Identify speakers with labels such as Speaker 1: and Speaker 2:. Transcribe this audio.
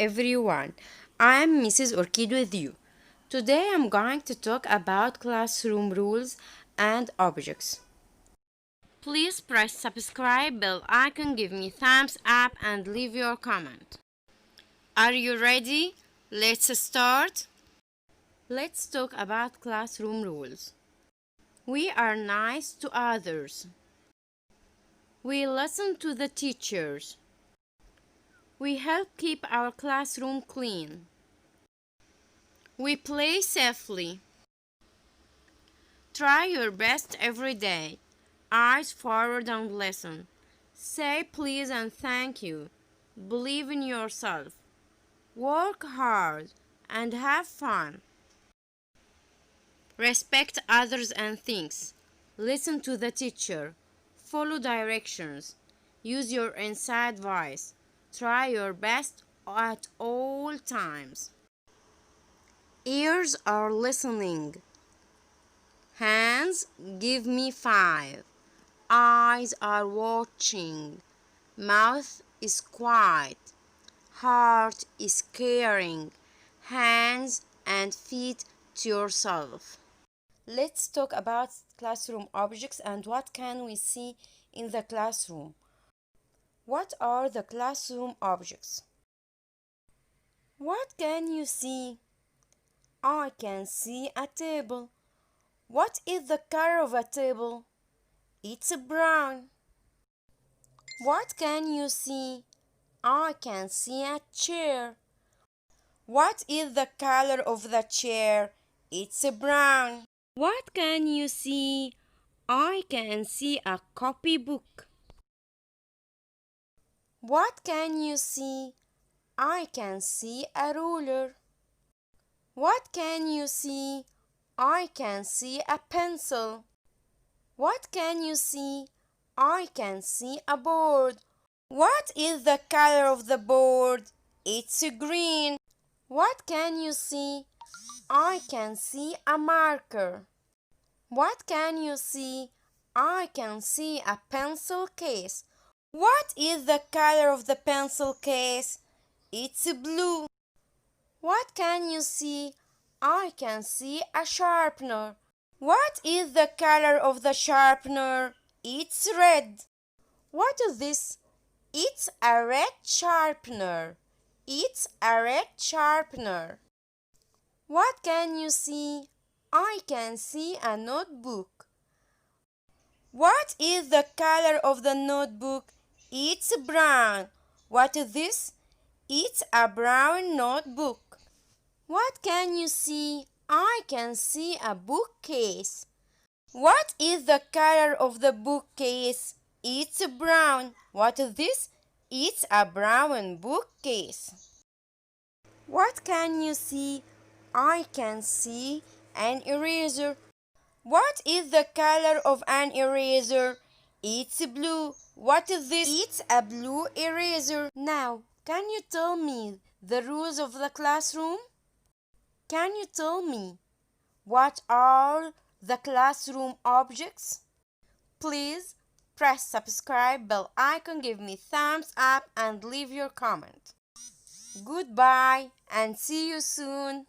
Speaker 1: everyone. I'm Mrs. Orchid with you. Today I'm going to talk about classroom rules and objects. Please press subscribe bell icon, give me thumbs up and leave your comment. Are you ready? Let's start. Let's talk about classroom rules. We are nice to others. We listen to the teachers. We help keep our classroom clean. We play safely. Try your best every day. Eyes forward and listen. Say please and thank you. Believe in yourself. Work hard and have fun. Respect others and things. Listen to the teacher. Follow directions. Use your inside voice. Try your best at all times. Ears are listening. Hands give me 5. Eyes are watching. Mouth is quiet. Heart is caring. Hands and feet to yourself. Let's talk about classroom objects and what can we see in the classroom. What are the classroom objects? What can you see? I can see a table. What is the color of a table? It's brown. What can you see? I can see a chair. What is the color of the chair? It's brown. What can you see? I can see a copybook. What can you see? I can see a ruler. What can you see? I can see a pencil. What can you see? I can see a board. What is the color of the board? It's green. What can you see? I can see a marker. What can you see? I can see a pencil case. What is the color of the pencil case? It's blue. What can you see? I can see a sharpener. What is the color of the sharpener? It's red. What is this? It's a red sharpener. It's a red sharpener. What can you see? I can see a notebook. What is the color of the notebook? It's brown. What is this? It's a brown notebook. What can you see? I can see a bookcase. What is the color of the bookcase? It's brown. What is this? It's a brown bookcase. What can you see? I can see an eraser. What is the color of an eraser? It's blue. What is this? It's a blue eraser. Now, can you tell me the rules of the classroom? Can you tell me what are the classroom objects? Please press subscribe bell icon, give me thumbs up and leave your comment. Goodbye and see you soon.